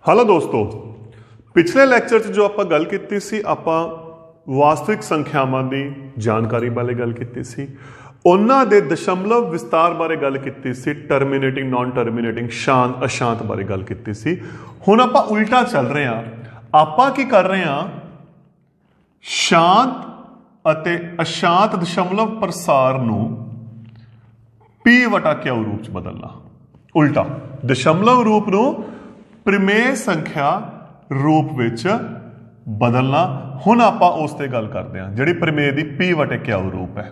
Hello दोस्तों, पिछले lecture च जो आप गल की सी आप वास्तविक संख्यावां दी जानकारी बारे गल की सी, उन्हां दे दशमलव विस्तार बारे गल की सी, टर्मीनेटिंग नॉन टर्मीनेटिंग शांत अशांत बारे गल की सी। हुण आपां उल्टा चल रहे हैं, आपां की कर रहे हैं शांत अते अशांत दशमलव प्रसार नूं P वटा क्यू रूप च बदलना। उल्टा दशमलव रूप नूं प्रमेय संख्या रूप विच बदलना। हुण आपां उस ते गल करदे हां जिहड़ी प्रमेय दी P वटे क्यू रूप है।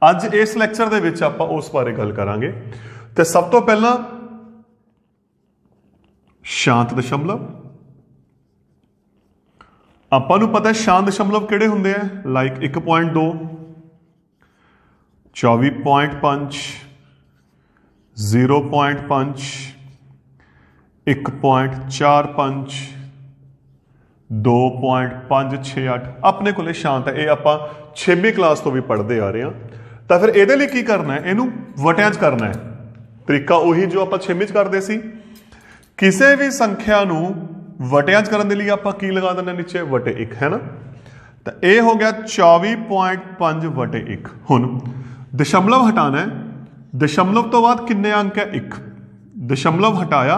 अज इस लैक्चर दे विच आपां उस बारे गल करांगे। ते सब तो पहला शांत दशमलव, आपां नूं पता है शांत दशमलव किहड़े हुंदे आ, लाइक 1.2, 24.5, 0.5, 1.45, 2.568 अपने को शांत है। ये आप 6वीं क्लास तो भी पढ़ते आ रहे हैं। तो फिर ये लिए की करना है, इनू वटिया च करना है। तरीका उही जो आप 6वीं करते सी। किसी भी संख्या नू वटिया च करने लिए आप की लगा देना नीचे वटे 1, है ना। तो ये हो गया 24.5 वटे 1। हुण दशमलव हटाना है, दशमलव तो बाद किन्ने अंक है 1, दशमलव हटाया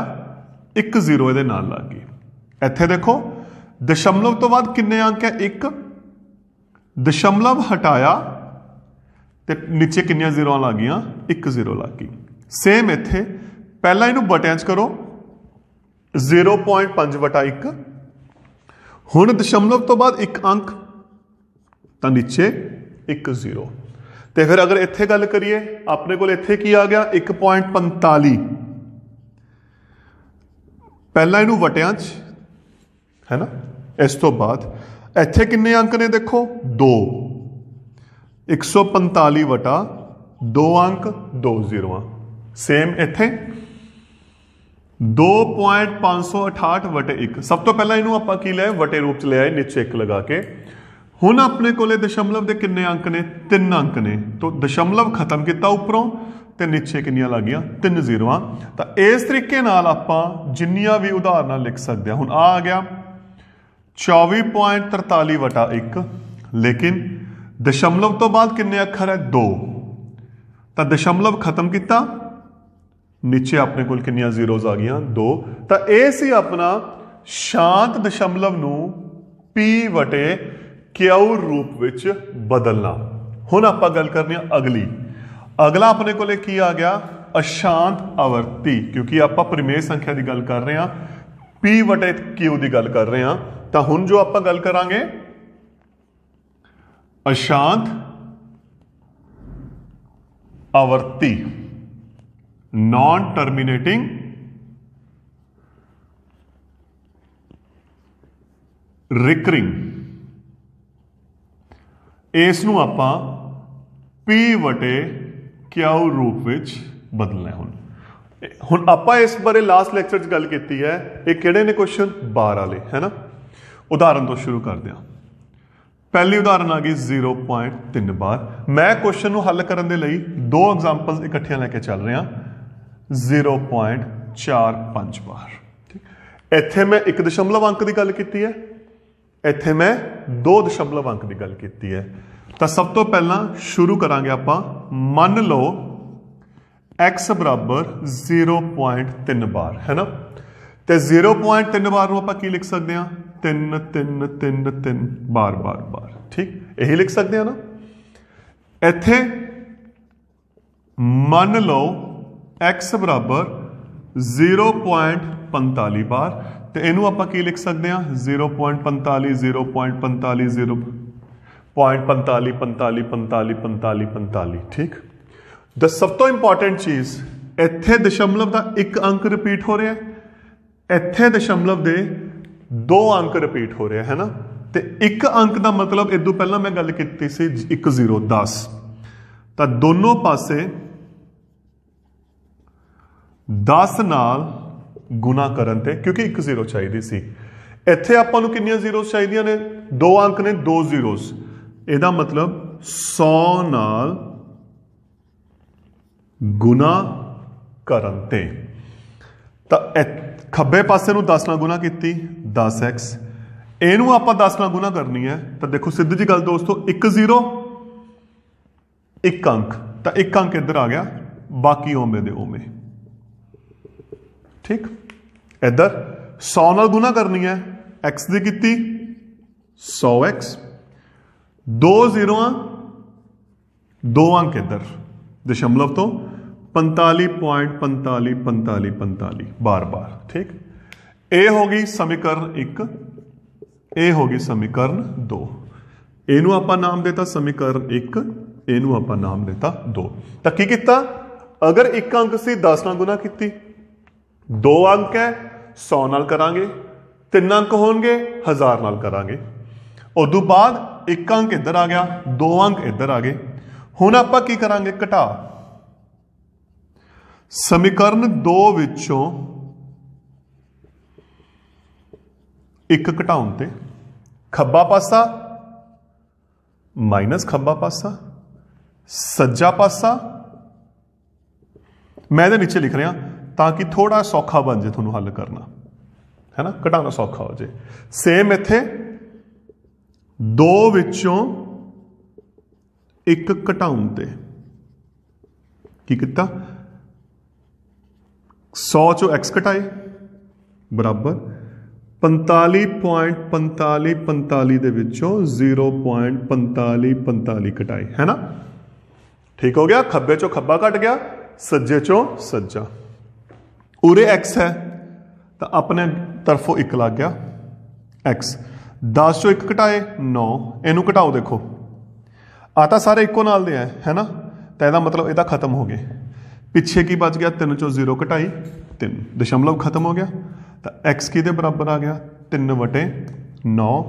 1 0 ये नाल लग गई। इत्थे देखो दशमलव तो बाद किन्ने अंक है 1, दशमलव हटाया ते नीचे किन्नियां जीरो लग गई, 1 0 लग गई। सेम इत्थे पहला इनू बटियां च करो 0.5 वटा 1। हुण दशमलव तो बाद 1 अंक तो नीचे 1 0। तो फिर अगर इत्थे गल करिए अपने को इत्थे की आ गया 1.45। पहला इनू वटियां च, है ना। इस तो बाद इत्थे किन्ने अंक ने देखो 2, 145 वटा 2 अंक 2 0। सेम इत्थे 2.568 वटे 1। सब तो पहला इनू आपां की लिया वटे रूप च ले आए, नीचे 1 लगा के। हुण अपने को दशमलव के किन्ने अंक ने 3 अंक ने, तो दशमलव खत्म किया उपरों ते नीचे किन्नियां लग गई 3 0। तो इस तरीके नाल आपां जिन्नियां भी उदाहरण लिख सकते हैं। हुण आ गया 24.43 वटा 1, लेकिन दशमलव तो बाद किन्ने अखर है 2, तो दशमलव खत्म किया, नीचे अपने को किन्नियां जीरोज आ गई 2। तो यह सी अपना शांत दशमलव नूं P वटे क्यू रूप विच बदलना। हुण आपां गल करनी अगली। अगला अपने को की आ गया अशांत आवर्ती, क्योंकि आप प्रमेय संख्या की गल कर रहे हैं, P वटे क्यू की गल कर रहे हैं। तो हुण जो आप गल करांगे अशांत आवर्ती नॉन टर्मिनेटिंग रिकरिंग, इसनूं आपां P वटे क्यू रूप विच बदलना है। हुण आपां इस बारे लास्ट लैक्चर च गल की है। ये किहड़े ने क्वेश्चन बार वाले, है ना। उदाहरण तो शुरू करते हैं। पहली उदाहरण आ गई 0.3 बार। मैं क्वेश्चन नूं हल करने दे लई 2 एग्जाम्पल्स इकट्ठियां लैके चल रहे हैं। 0.45 बार, ठीक। इत्थे मैं 1 दशमलव अंक की गल की है, इत्थे मैं 2 दशमलव अंक की गल की है। तो सब तो पहला शुरू करांगे आपां। मान लो x बराबर 0.3 बार, है ना। तो 0.3 बार आपां की लिख सकते हैं 3 3 3 3 बार बार बार, ठीक। यही लिख सकते हैं ना। इत्थे मान लो x बराबर 0.45 बार, तो इनू आपां की लिख सकते हैं 0.45 0.45 0.45 45 45 45 45, ठीक। द सब तो इंपॉर्टेंट चीज इत्थे दशमलव का 1 अंक रिपीट हो रहा है, इत्थे दशमलव के 2 अंक रिपीट हो रहे हैं, है ना। तो 1 अंक का मतलब इदों पहला मैं गल की सी 1 0 10, तो दोनों पासे 10 नाल गुना करन ते, क्योंकि 1 0 चाहिए सी। इत्थे आपां नूं किन्नियां जीरोस चाहिए ने 2 अंक ने 2 जीरोस, इहदा मतलब 100 नाल गुना करन ते। तो ਖੱਬੇ ਪਾਸੇ ਨੂੰ 10 ਨਾਲ ਗੁਣਾ ਕੀਤੀ 10x, ਇਹਨੂੰ ਆਪਾਂ 10 ਨਾਲ ਗੁਣਾ ਕਰਨੀ ਹੈ ਤਾਂ ਦੇਖੋ ਸਿੱਧੀ ਜੀ ਗੱਲ ਦੋਸਤੋ, 1 0 1 ਅੰਕ, ਤਾਂ 1 ਅੰਕ ਇੱਧਰ ਆ ਗਿਆ, ਬਾਕੀ ਓਵੇਂ ਦੇ ਓਵੇਂ। ਠੀਕ, ਇੱਧਰ 100 ਨਾਲ ਗੁਣਾ ਕਰਨੀ ਹੈ, x ਦੀ ਕੀਤੀ 100x, 2 0 2 ਅੰਕ ਇੱਧਰ ਦਸ਼ਮਲਵ ਤੋਂ 45.45 ਬਾਰ ਬਾਰ। ठीक, ਇਹ ਹੋ ਗਈ ਸਮੀਕਰਨ 1, ਇਹ ਹੋ ਗਈ ਸਮੀਕਰਨ 2। ਇਹਨੂੰ ਆਪਾਂ ਨਾਮ ਦੇਤਾ ਸਮੀਕਰਨ 1, ਇਹਨੂੰ ਆਪਾਂ ਨਾਮ ਦੇਤਾ 2। ਤਾਂ ਕੀ ਕੀਤਾ, ਅਗਰ 1 ਅੰਕ ਸੀ 10 ਨਾਲ ਗੁਣਾ ਕੀਤੀ, 2 ਅੰਕ ਹੈ 100 ਨਾਲ ਕਰਾਂਗੇ, 3 ਅੰਕ ਹੋਣਗੇ 1000 ਨਾਲ ਕਰਾਂਗੇ। ਉਦੋਂ ਬਾਅਦ 1 ਅੰਕ ਇੱਧਰ ਆ ਗਿਆ, 2 ਅੰਕ ਇੱਧਰ ਆ ਗਏ। ਹੁਣ ਆਪਾਂ ਕੀ ਕਰਾਂਗੇ, ਘਟਾ। ਸਮੀਕਰਨ 2 ਵਿੱਚੋਂ 1 ਘਟਾਉਣ ਤੇ ਖੱਬਾ ਪਾਸਾ ਮਾਈਨਸ ਖੱਬਾ ਪਾਸਾ, ਸੱਜਾ ਪਾਸਾ मैं ਇਹਦੇ नीचे लिख रहा ਤਾਂ ਕਿ ਥੋੜਾ ਸੌਖਾ ਬਣ ਜੇ ਤੁਹਾਨੂੰ ਹੱਲ ਕਰਨਾ, है ना, ਘਟਾਉਣਾ ਸੌਖਾ ਹੋ ਜੇ। ਸੇਮ ਇੱਥੇ 2 ਵਿੱਚੋਂ 1 ਘਟਾਉਣ ਤੇ ਕੀ ਕੀਤਾ, 100 ਚੋਂ x ਘਟਾਏ ਬਰਾਬਰ 45.45 ਦੇ ਵਿੱਚੋਂ 0.45 ਘਟਾਏ, है ना। ठीक हो गया, खब्बे चो खब्बा घट गया, सज्जे चो सज्जा। उरे x है तो अपने तरफों 1 लग गया, x 10 चो 1 घटाए 9, इनू घटाओ, देखो आता सारे इको नाल दे है ना, तो यदा मतलब यदा खत्म हो गए। पिछे की बच गया, 3 चो 0 घटाई 3, दशमलव खत्म हो गया। तो x किहदे बराबर आ गया, 3/9,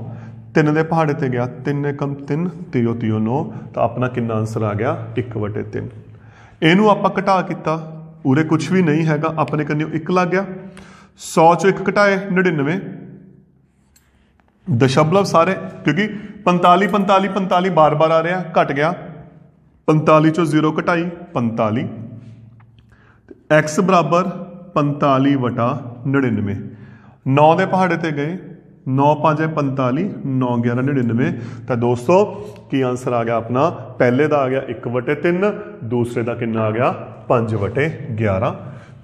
3 दे पहाड़े ते गया 3 एकम 3, 3 3 9, तो अपना कितना आंसर आ गया 1/3। इनू आपां घटा किता, उरे कुछ भी नहीं हैगा, अपने कन्ने 1 लग गया। 100 चो 1 घटाए 99, दशमलव सारे क्योंकि 45 45 45 बार बार आ रहा, घट गया। 45 चो 0 घटाई 45, x बराबर 45/99। 9 दे पहाड़े ते गए, 9 5 45, 9 11 99। तो दोस्तों की आंसर आ गया अपना, पहले का आ गया 1/3, दूसरे का कितना आ गया 5/11।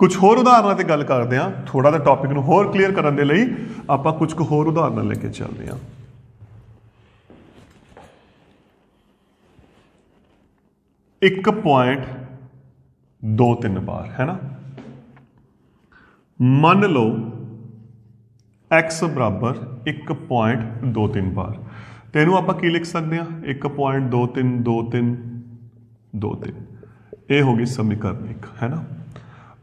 कुछ होर उदाहरणों से गल करते हैं, थोड़ा जिहा टॉपिक नूं होर क्लीयर करने के लिए आपां कुछ होर उदाहरण लेके चलते हैं। 1.23 बार, है ना। मान लो x बराबर 1.23 बार, तो इनू आप की लिख सकते हैं 1.232323, ये होगी समीकरण 1, है ना।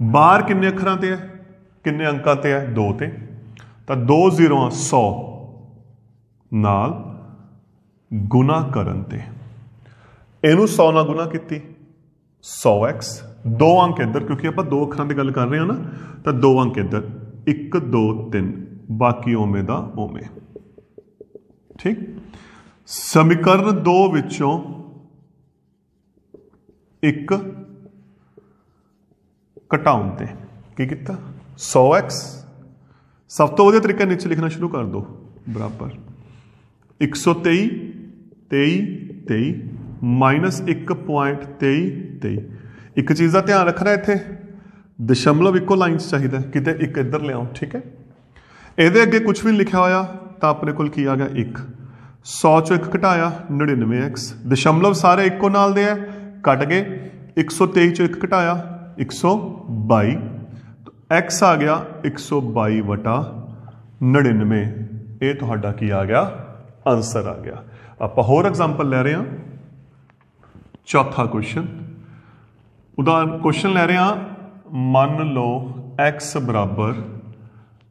बार किन्ने अखरां ते है, किन्ने अंकां ते है, 2 ते, तो 2 0 100 नाल गुना करन ते, इनू 100 नाल गुना की 100x, 2 अंक इधर क्योंकि आप 2 अखरां की गल कर रहे हैं ना, तो 2 अंक इधर 1 2 3, बाकी ओमे दा ओमे। ठीक, समीकरण 2 विचों 1 घटाउण ते की किता 100x, सब तो वधिया तरीका नीचे लिखना शुरू कर दो, बराबर 123 23 23 माइनस 1.23 एक चीज़ का ध्यान रखना, इत्थे दशमलव इको लाइन चाहिए, किते एक इधर ले आओ। ठीक है, ये अगे कुछ भी लिखा होया तो अपने को की आ गया 1, 100 चो 1 घटाया 99x, दशमलव सारे इको नाल दे है, कट गए। 123 चो 1 घटाया 122, तो x आ गया 122/99, ये तुहाडा की आ गया आंसर आ गया। आप होर एग्जाम्पल ले रहे हैं, चौथा क्वेश्चन, उदाहरण क्वेश्चन ले रहे हैं, मान लो x बराबर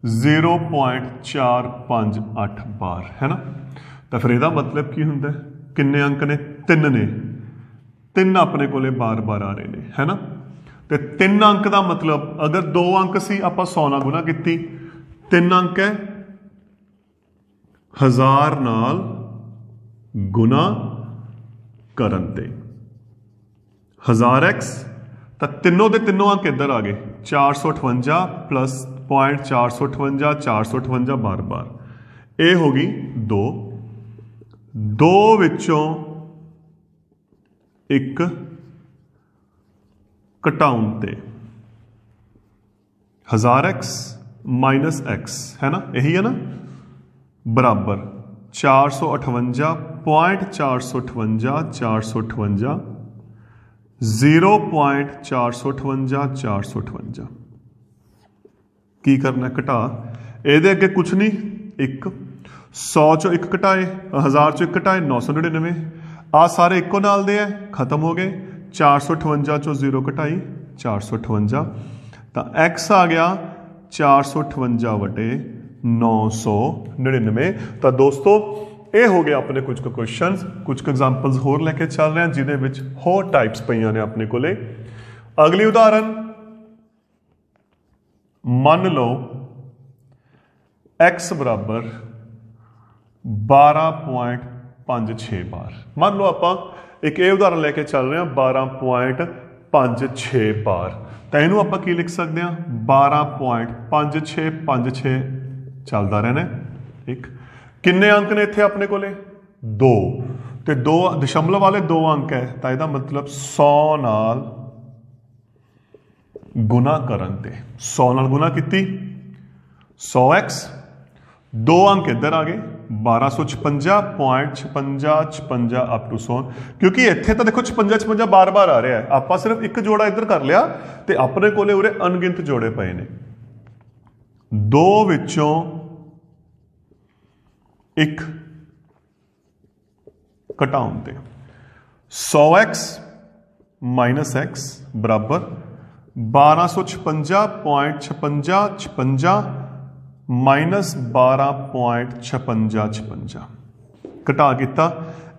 0.458 बार, है ना। तो फिर यदा मतलब की होंगे, किन्ने अंक ने, 3 ने, 3 अपने को बार बार आ रहे हैं, है ना। तो 3 अंक का मतलब अगर 2 अंक सी आप 100 नाल गुना की, 3 अंक है 1000 नाल गुना करन ते 1000x, तो तीनों के तीनों अंक इधर आ गए, 458 प्लस .458 458 बार बार ये होगी 2 2 विचों एक घटाउण ते 1000x माइनस x है ना, यही है ना, बराबर 458.458 458 0.458 458 की करना है, घटा ये अगे कुछ नहीं, एक 100 चो एक घटाए 1000 चो एक घटाए 999 आ सारे इको नाल दे है, खत्म हो गए। 458 चो 0 घटाई 458 तो x आ गया 458 वटे 999। तो दोस्तों ये हो गया अपने कुछ क्वेश्चन, कुछ एग्जाम्पल्स होर लेके चल रहे हैं जिन्हें विच होर टाइप्स पईयां ने अपने कोले। अगली उदाहरण, मान लो x बराबर 12.56 बार। मान लो आप एक ये उदाहरण लेके चल रहे हैं 12.56 बार, तो इनू आप की लिख सकते हैं 12.5656 चलता रहना। एक किन्ने अंक ने इत्थे अपने कोले 2 ते 2 दशमलव वाले 2 अंक है, तो यदा मतलब 100 नाल गुना करन ते 100 नाल गुना की 100x 2 अंक इधर आ गए 1256.56 अप टू 100, क्योंकि इत्थे तो देखो 56 बार बार आ रहा है, आप सिर्फ एक जोड़ा इधर कर लिया तो अपने कोले उरे अनगिनत जोड़े पे ने। 2 विचों एक घटाउण ते 100x माइनस x बराबर 1256.56 माइनस 12.5656 घटा किता,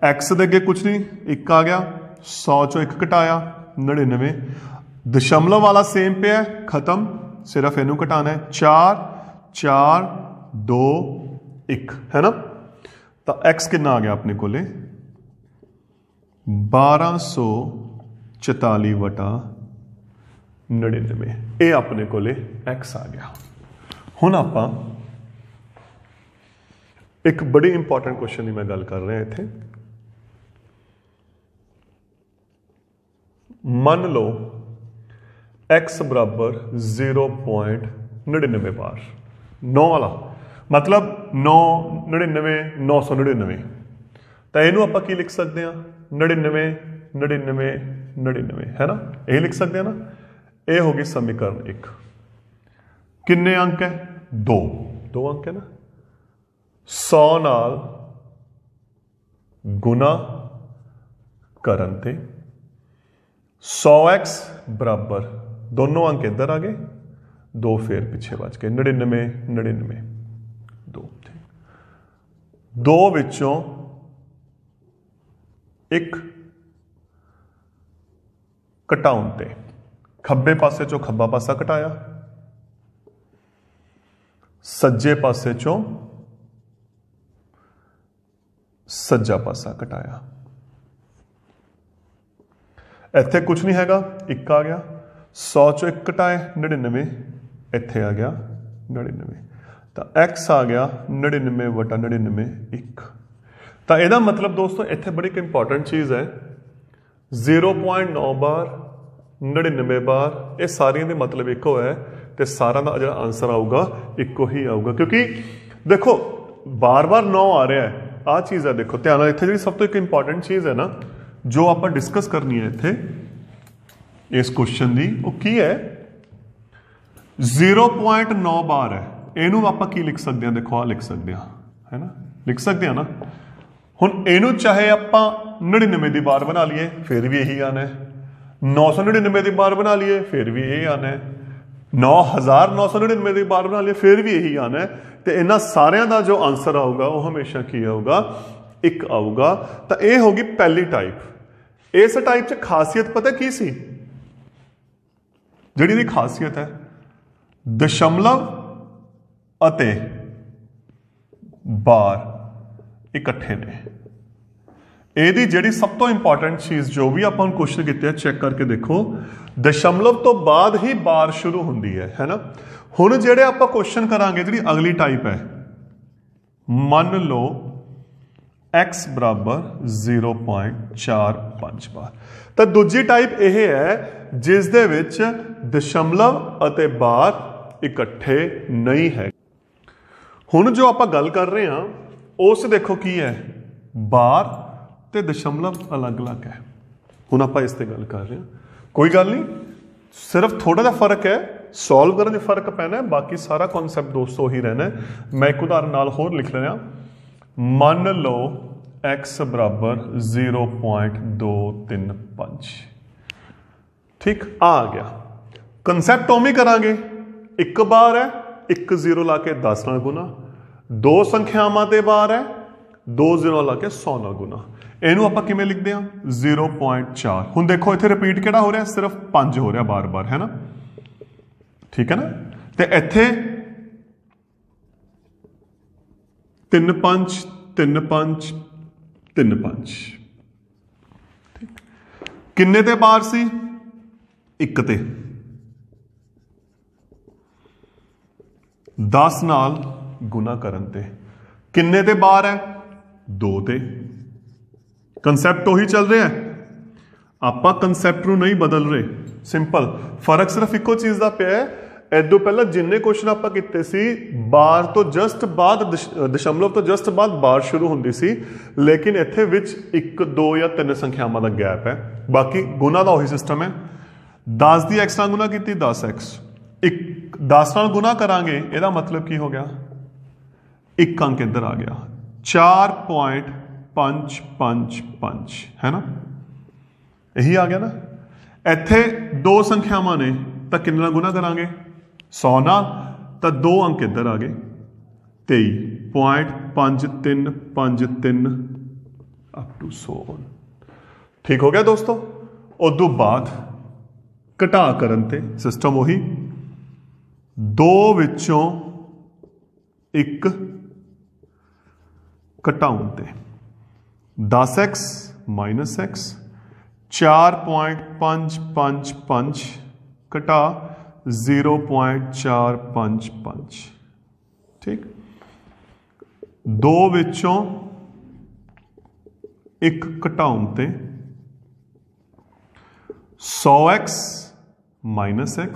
एक्स दे अगे कुछ नहीं, एक आ गया 100 चो एक घटाया 99, दशमलव वाला सेम पे है, खत्म, सिर्फ इनू घटाना है 4 4 2 1 है ना। तो एक्स कितना आ गया अपने कोले 1244 वटा 99, ये अपने कोले एक्स आ गया। हुण आप एक बड़ी इंपॉर्टेंट क्वेश्चन की मैं गल कर रहा इत्थे, मान लो x बराबर 0.99 बार, 9 वाला मतलब 999 999, तो इनू आप की लिख सकते हैं 99 99 99 है ना, यही लिख सकते हैं ना। ये होगी समीकरण 1। किन्ने अंक है 2 अंक है ना, 100 नाल गुना करन ते 100x बराबर दोनों अंक इधर आ गए, 2 फिर पिछे बच गए 99 99 2 विचों एक घटाउण ते खब्बे पासे चो खब्बा पासा घटाया, सज्जे पासे चो सज्जा पासा घटाया, इत्थे कुछ नहीं हैगा, एक आ गया 100 चो एक घटाए 99, इत्थे आ गया 99, तो x आ गया 99 वटा 99 1। तो यदा मतलब दोस्तों इत्थे बड़ी एक इंपॉर्टेंट चीज़ है, 0.9 बार 99 बार, ये सारियां दे मतलब एक है, तो सारा का जो आंसर आऊगा इको ही आऊगा, क्योंकि देखो बार बार 9 आ रहा है, आ चीज़ है। देखो ध्यान इत्थे जी सब तो एक इंपॉर्टेंट चीज़ है ना जो आप डिस्कस करनी है इत्थे इस क्वेश्चन की, वो की है 0.9 बार है, इनू आप की लिख सकते हैं, देखो आ लिख सकते हैं है ना, लिख सकते हैं ना। हुण इनू चाहे आप 99 की बार बना लीए फिर भी यही आना है, 999 की बार बना लीए फिर भी यही आना है, 9999 की बार बना लीए फिर भी यही आना है, तो इन्हां सारियां दा जो आंसर आऊगा वो हमेशा की आऊगा एक आऊगा। तो यह होगी पहली टाइप। इस टाइप च खासियत पता की सी, जिहड़ी दी खासियत है दशमलव अते बार इकट्ठे ने। ਇਹਦੀ ਜਿਹੜੀ ਸਭ ਤੋਂ ਇੰਪੋਰਟੈਂਟ ਚੀਜ਼ ਜੋ ਵੀ ਆਪਾਂ ਨੂੰ ਕੁਐਸਚਨ ਕੀਤੇ ਆ ਚੈੱਕ ਕਰਕੇ ਦੇਖੋ, ਦਸ਼ਮਲਵ ਤੋਂ ਬਾਅਦ ਹੀ ਬਾਰ ਸ਼ੁਰੂ ਹੁੰਦੀ ਹੈ ਨਾ। हुण जिहड़े आपां क्वेश्चन करांगे, जिहड़ी अगली टाइप है, मान लो x बराबर 0.45 बार। तो दूजी टाइप यह है जिस दे विच दशमलव अते बार इकट्ठे नहीं है। हुण जो आपां गल कर रहे हैं उस देखो की है, बार ते दशमलव अलग अलग है। हुण आपां इस ते गल कर रहे हैं, कोई गल नहीं, सिर्फ थोड़ा जिहा फर्क है, सॉल्व करने में फर्क पैना है, बाकी सारा कॉन्सैप्ट दोस्तों ही रहना है। मैं एक उदाहरण नाल होर लिख लेना, मान लो x बराबर 0.235, ठीक आ गया। कंसैप्ट उवें करांगे, एक बार है, एक जीरो ला के 10 नाल गुना, दो संख्यावां ते बार है, दो जीरो ला के 100 नाल गुना। इनू आपां किवें लिखदे हां, 0.4। हुण देखो इत्थे रिपीट किहड़ा हो रहा, सिर्फ 5 हो रहा बार बार, है ना, ठीक है ना। ते इत्थे 3 5 3 5 3 5, किन्ने ते बार सी, एक ते 10 नाल गुना करन ते किन्ने ते बार है, 2 ते। कंसैप्ट उही चल रहा है, आपां कंसैप्ट नूं नहीं बदल रहे, सिंपल फर्क सिर्फ इको चीज़ का पिया है। इदों पहला जिन्ने क्वेश्चन आपां कीते सी, बार तो जस्ट बाद दशमलव तो जस्ट बाद बार शुरू हुंदी सी, लेकिन इत्थे विच 1 2 या 3 संख्यावां दा गैप है। बाकी गुना दा उही सिस्टम है, 10 दी x नाल गुना कीती 10x, 10 नाल गुना करांगे, इहदा मतलब की हो गया, एक अंक इधर आ गया, 4.555 है ना, यही आ गया ना। इत्थे दो संख्यावां ने तो किन्ने नाल गुना करांगे, 100 नाल, तो 2 अंक इधर आ गए, 23.5353 अप टू 100। ठीक हो गया दोस्तों। उदों बाद घटा करन ते सिस्टम उही, 2 विचों 1 घटाउण ते 10x माइनस x, 4.555 घटा 0.455, ठीक। 2 विचों 1 घटाउण ते 100x माइनस x,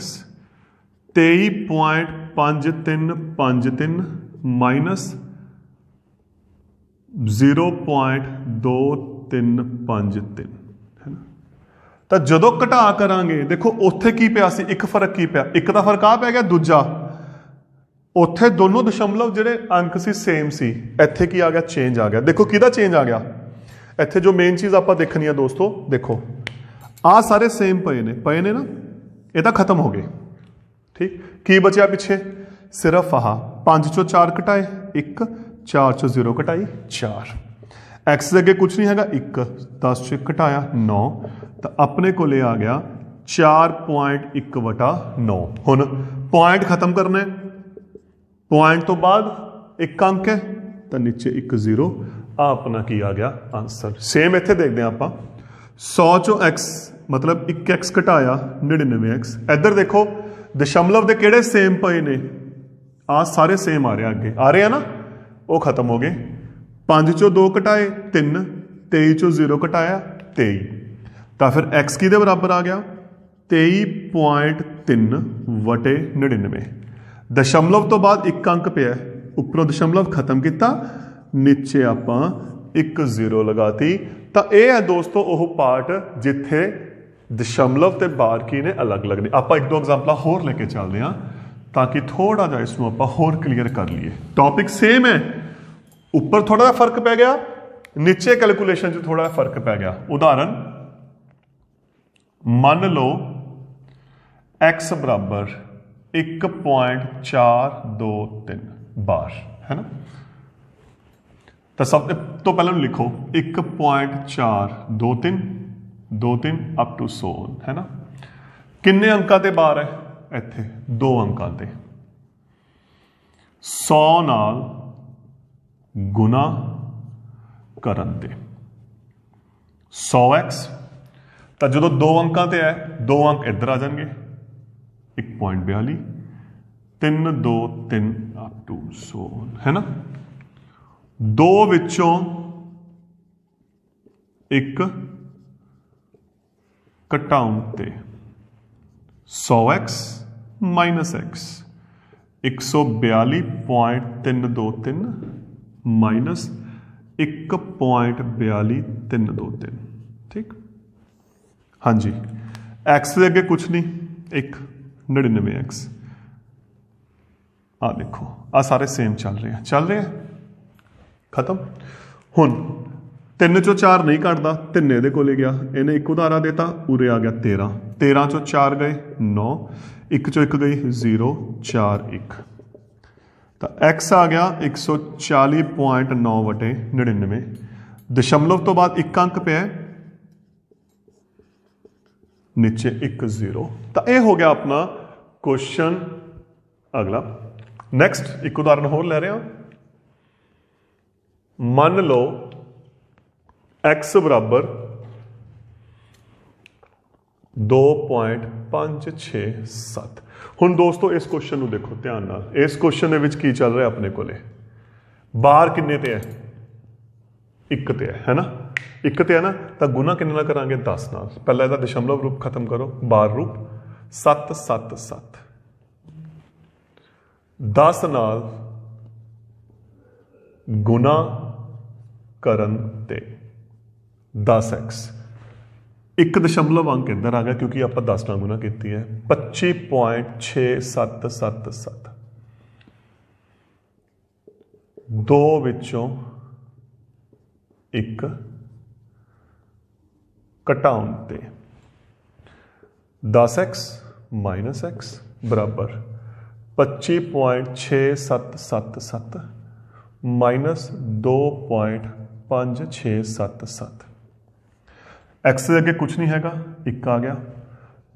23.5353 माइनस 0.2353 है ना। तो जदों घटा करांगे, देखो उत्थे की पिया सी, एक फर्क की पिया, एक दा फर्क आ पै गया, दूजा उत्थे दोनों दशमलव जिहड़े अंक सी सेम सी, इत्थे की आ गया, चेंज आ गया। देखो किहदा चेंज आ गया, इत्थे जो मेन चीज़ आपां देखनी है दोस्तों, देखो आ सारे सेम पे ने ना, ये तो खत्म हो गए, ठीक। की बचा पिछे, सिर्फ आह 5 चों 4 घटाए 1, 4 चों 0 घटाई 4, एक्स अगे कुछ नहीं है, 1 10 चो घटाया 9, तो अपने को ले आ गया 4.1/9। हुण पॉइंट खत्म करना है, पॉइंट तो बाद एक अंक है, तो नीचे 1 0, आ अपना की आ गया आंसर। सेम इत्थे देखते हैं आपां, 100 चो x मतलब 1x घटाया 99x। इधर देखो दशमलव के किहड़े सेम पे ने, आ सारे सेम आ रहे हैं, अगे आ रहे हैं ना, वो खत्म हो गए। 5 चो 2 घटाए 3, 23 चो 0 घटाया 23, तो फिर x की दे बराबर आ गया 23.3/99। दशमलव तो बाद एक अंक पे है, उपरों दशमलव खत्म किया, नीचे आपां 1 0 लगाती। तो यह है दोस्तों वह पार्ट जिथे दशमलव ते बार की ने अलग अलग ने। आप एक दो एग्जाम्पल होर लेके चलते हैं ताकि थोड़ा जा इसमें आप होर क्लीयर कर लिए। टॉपिक सेम है, ऊपर थोड़ा सा फर्क पै गया, नीचे कैलकुलेशन च थोड़ा फर्क पै गया। उदाहरण मान लो x बराबर 1.423 बार है ना, तो सब तो पहले लिखो 1.423 अप टू 100 है ना। किन्ने अंकां ते बार है, इत्थे 2 अंकां ते 100 नाल गुना करन ते 100x, तो जो 2 अंकां ते है 2 अंक इधर आ जाएंगे 1.42, 3 2 3 अप टू सो है ना। दो विचों एक घटाउण ते 100x माइनस x 142.323 माइनस 1.42323 ठीक। हाँ जी x के अगे कुछ नहीं, एक 99x। आ देखो आ सारे सेम चल रहे हैं खत्म। हुण 3 चों 4 नहीं कटदा, 3 ये कोले गया, इन्हें एक उधारा देता, उरे आ गया 13, 13 चों 4 गए 9, 1 चों 1 गई 0 4 1, तो x आ गया 140.9/99। दशमलव तो बाद एक अंक पे है, नीचे 1 0। तो यह हो गया अपना क्वेश्चन। अगला नेक्स्ट एक उदाहरण होर ले रहे हैं। मान लो x बराबर 2.567। हुण दोस्तों इस क्वेश्चन को देखो ध्यान नाल, इस क्वेश्चन दे विच की चल रहा अपने कोले, बार किन्ने ते है, 1 ते है ना, 1 ते है ना, तो गुना किन्ने नाल करांगे 10 नाल। पहला इसदा दशमलव रूप खत्म करो, बार रूप 7 7 7, 10 नाल गुना करन ते 10x, एक दशमलव अंक इधर आ गया क्योंकि आप 10 नाल गुना की है, 25.6777। दो विचों एक घटाउण ते 10x माइनस x बराबर 25.6777 माइनस 2.5677। एक्स के अगे कुछ नहीं हैगा, 1 आ गया,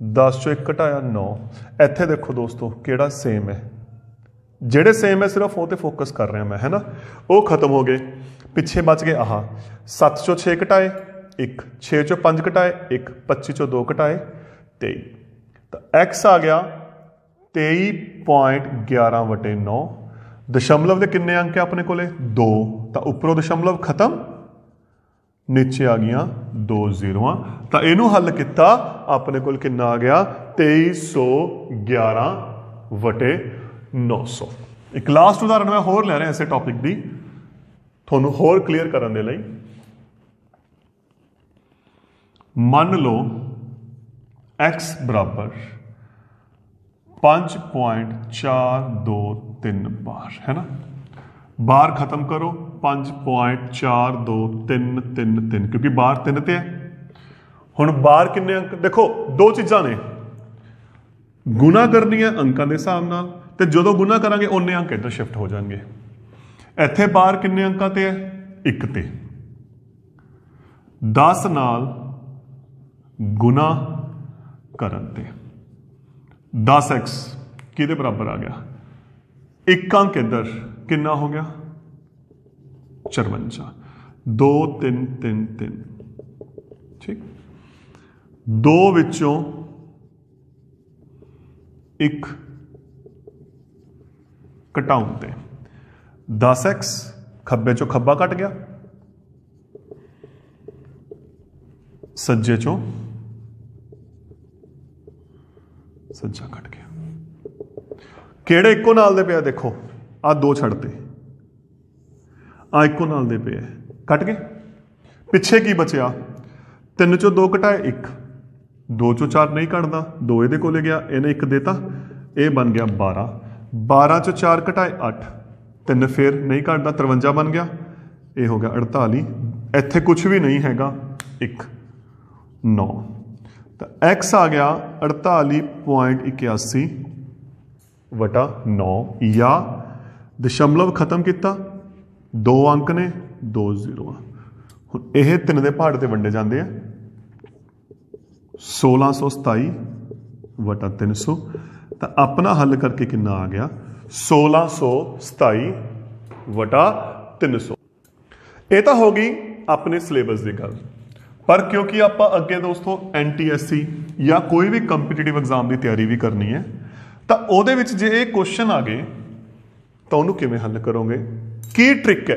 10 चों 1 घटाया 9। इत्थे देखो दोस्तों केड़ा सेम है, जेड़े सेम है सिर्फ वो ते फोकस कर रहा मैं है ना, वो खत्म हो गए। पिछे बच गए आह 7 चों 6 घटाए 1, 6 चों 5 घटाए 1, 25 चों 2 घटाए 23, तो एक्स आ गया 23.11/9। दशमलव के किन्ने अंक है अपने कोले 2, तो उपरों दशमलव खत्म, नीचे आ गया 2 0। तो इनू हल किया अपने कोल कितना आ गया 2311/900। एक लास्ट उदाहरण मैं होर ले रहा इसे टॉपिक की थोनू होर क्लीयर करने दे लई। मान लो x बराबर 5.423 बार है ना, बार खत्म करो 5.42333 क्योंकि बार 3 ते है। हुण बार किन्ने अंक देखो, दो चीज़ां ने, गुना करनी है अंकां दे हिसाब नाल, ते जदों गुना करांगे उन्ने अंक इधर शिफ्ट हो जाएंगे। इत्थे बार किन्ने अंकां ते है 1 ते, 10 नाल गुना करन ते 10x किहदे बराबर आ गया, एक अंक इधर कितना हो गया 54, 2 3 3 3 ठीक। दो विचों एक घटाउण ते 10x खब्बे चों खब्बा कट गया, सज्जे चों सज्जा कट गया। केड़े इको नाल दे पे देखो, आ 2 छड़ते, आ इको नाल दे पे कट गए। पिछे की बचिया 3 चों 2 घटाए 1, 2 चों 4 नहीं कटदा, 2 ये कोले गया, इन्हें 1 देता, ये बन गया 12, 12 चों 4 घटाए 8, 3 फिर नहीं कटदा 53 बन गया, ये हो गया 48। इत्थे कुछ भी नहीं हैगा 1 9, तो x आ गया 48.81/9 या दशमलव खत्म किया, 2 अंक ने 2 0। हुण यह 3 दे पहाड़ ते वंडे जाते हैं 1627/300, तो अपना हल करके कितना आ गया 1627/300। ये तो होगी अपने सिलेबस की गल, पर क्योंकि आप अगे दोस्तों NTSC या कोई भी कंपीटीटिव एग्जाम की तैयारी भी करनी है, तो ਤਾਂ ਉਹਦੇ ਵਿੱਚ ਜੇ ਇਹ ਕੁਐਸਚਨ ਆ ਗਏ ਤਾਂ ਉਹਨੂੰ ਕਿਵੇਂ ਹੱਲ ਕਰੋਗੇ? ਕੀ ਟ੍ਰਿਕ ਹੈ?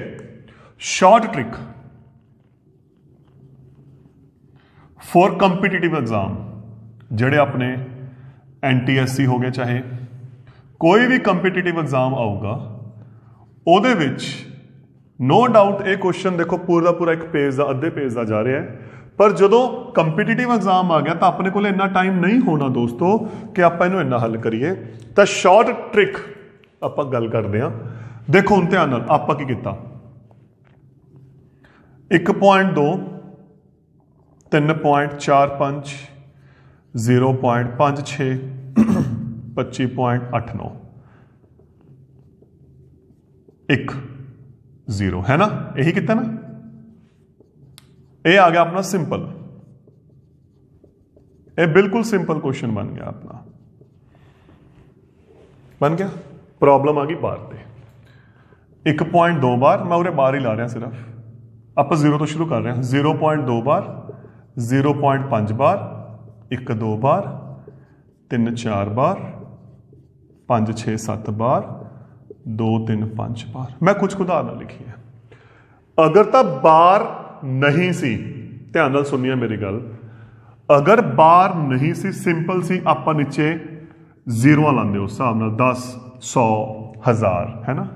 Short trick for competitive exam, ਜਿਹੜੇ ਆਪਣੇ NTSC ਹੋ ਗਏ, ਚਾਹੇ ਕੋਈ ਵੀ ਕੰਪੀਟੀਟਿਵ ਐਗਜ਼ਾਮ ਆਊਗਾ, ਉਹਦੇ ਵਿੱਚ ਨੋ ਡਾਊਟ ਇਹ ਕੁਐਸਚਨ ਦੇਖੋ ਪੂਰਾ ਦਾ ਪੂਰਾ ਇੱਕ ਪੇਜ ਦਾ, ਅੱਧੇ ਪੇਜ ਦਾ ਜਾ ਰਿਹਾ ਹੈ। ਪਰ ਜਦੋਂ ਕੰਪੀਟੀਟਿਵ ਐਗਜ਼ਾਮ ਆ ਗਿਆ ਤਾਂ ਆਪਣੇ ਕੋਲ ਇੰਨਾ ਟਾਈਮ ਨਹੀਂ ਹੋਣਾ ਦੋਸਤੋ ਕਿ ਆਪਾਂ ਇਹਨੂੰ ਇੰਨਾ ਹੱਲ ਕਰੀਏ। ਤਾਂ ਸ਼ਾਰਟ ਟ੍ਰਿਕ ਆਪਾਂ ਗੱਲ ਕਰਦੇ ਹਾਂ। ਦੇਖੋ ਹੁਣ ਧਿਆਨ ਨਾਲ ਆਪਾਂ ਕੀ ਕੀਤਾ, 1.2 3.45 0.56 25.89 1 0 है ना, यही कितना ना, ये आ गया अपना सिंपल, ये बिल्कुल सिंपल क्वेश्चन बन गया अपना, बन गया। प्रॉब्लम आ गई बार पे 1.2 बार, मैं उरे बार ही ला रहा सिर्फ, आप 0 तो शुरू कर रहे हैं। 0.2 बार, 0.5 बार, 1 2 बार, 3 4 बार, 5 6 7 बार, 2 3 5 बार। मैं कुछ उदाहरण लिखी है। अगर तो बार नहीं सी, ध्यान नाल सुनिए मेरी गल, अगर बार नहीं सी, सिंपल सी, आप नीचे जीरो लाते उस हिसाब नाल 10 100 1000 है ना।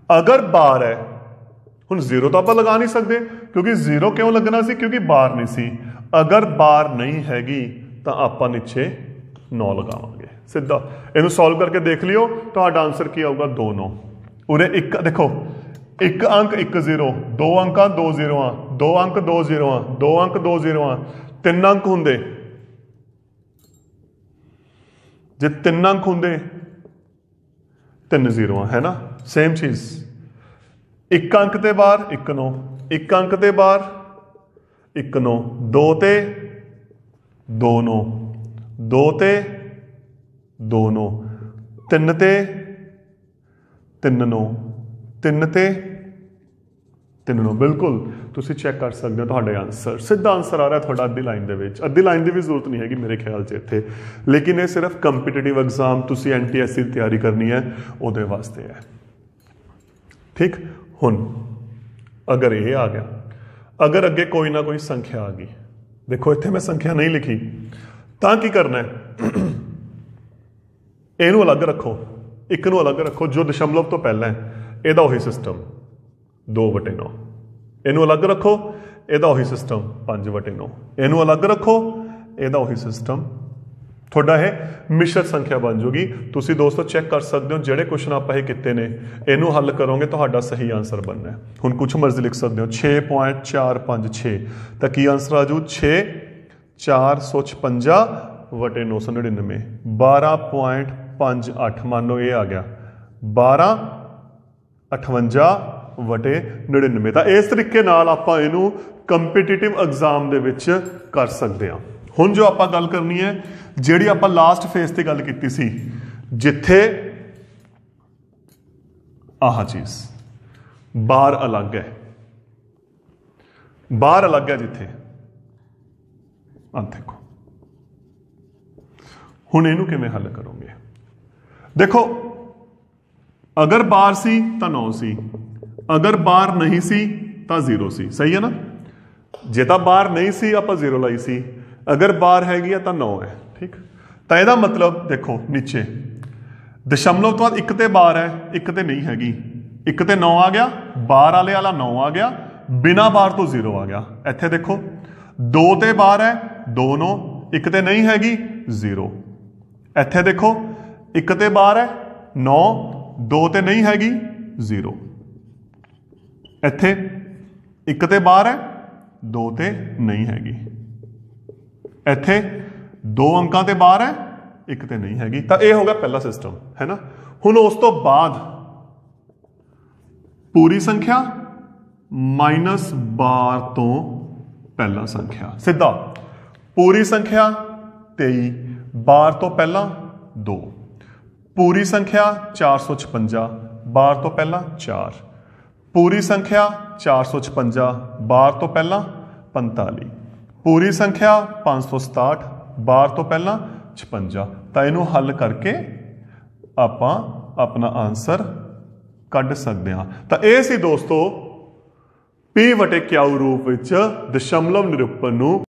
अगर बार है, हुण जीरो तो आप लगा नहीं सकते, क्योंकि जीरो क्यों लगना सी, क्योंकि बार नहीं सी। अगर बार नहीं हैगी तो आप नीचे 9 लगावांगे सीधा। इनू सॉल्व करके देख लियो, तो आंसर की आऊगा 2 9। उरे एक देखो, 1 अंक 1 0, 2 अंक 2 0, 2 अंक 2 0, 2 अंक 2 0, 3 अंक होंगे, जे 3 अंक होंगे 3 0 है ना। सेम चीज 1 अंक ते बार 1 9, 1 अंक ते बार 1 9, 2 ते 2 9, 2 ते 2 9, 3 ते 3 9, 3 ते 3 9। बिल्कुल तुसी चेक कर सकते हो, तुहाडे आंसर सीधा आंसर आ रहा है थोड़ा अद्धी लाइन दे विच। अद्धी लाइन की भी जरूरत नहीं हैगी मेरे ख्याल से इत्थे, लेकिन ये सिर्फ कंपीटीटिव एग्जाम तुसी NTSC की तैयारी करनी है उहदे वास्ते है। ठीक, हुण अगर ये आ गया, अगर अगे कोई ना कोई संख्या आ गई, देखो इत्थे मैं संख्या नहीं लिखी, तां की करना है, इहनूं अलग रखो, एक नूं अलग रखो, जो दशमलव तो पहला है इहदा उही सिस्टम 2/9, इहनूं अलग रखो, इहदा उही सिस्टम 5/9, इहनूं अलग रखो, इहदा उही सिस्टम, थोड़ा है मिश्र संख्या बन जूगी। तुसी दोस्तों चेक कर सकते हो, जेडे क्वेश्चन आप ये किते ने, इहनूं हल करोगे तो सही आंसर बनना है। हुण कुछ मर्जी लिख सकते हो, 6.456 तो की आंसर आ जू 6 456/999, 12.58, मान लो ये आ गया 1258/99। तो इस तरीके नाल आपां इहनूं कंपीटीटिव एग्जाम दे विच कर सकते हैं। हुण जो आपां गल करनी है, जिहड़ी आपां लास्ट फेज ते गल कीती सी, जिथे आह चीज बार अलग है, बार अलग है जिथे, देखो हुण इहनूं किवें हल करोगे? देखो अगर बार सी तो 9 सी, अगर बार नहीं सी तो 0 सी, सही है ना। जे तो बार नहीं सी आप 0 लाई सी, अगर बार हैगी तो 9 है। ठीक, तो यह मतलब देखो नीचे दशमलव तो बाद 1 ते बार है, 1 ते नहीं हैगी, 1 ते 9 आ गया, बार वाले वाला 9 आ गया, बिना बार तो 0 आ गया। इत्थे देखो 2 ते बार है 2 9, 1 ते नहीं हैगी 0। इत्थे देखो 1 ते बार है 9, 2 ते नहीं हैगी 0। इत्थे 1 ते बार है 2 ते नहीं हैगी, इत्थे 2 अंकां ते बार है 1 ते नहीं हैगी। तो यह होगा पहला सिस्टम, है ना। हुण उस तो बाद पूरी संख्या माइनस बार तो पहला संख्या, सीधा पूरी संख्या 23, बार तो पहला 2, पूरी संख्या 456, बार तो पहला 4, पूरी संख्या 456, बार तो पहला 45, पूरी संख्या 567, बार तो पहला 56। तो इनू हल करके ਆਪਾਂ ਆਪਣਾ ਆਨਸਰ ਕੱਢ ਸਕਦੇ ਹਾਂ। ਤਾਂ ਇਹ ਸੀ ਦੋਸਤੋ P/Q ਰੂਪ ਵਿੱਚ ਦਸ਼ਮਲਵ ਨਿਰੂਪਣ ਨੂੰ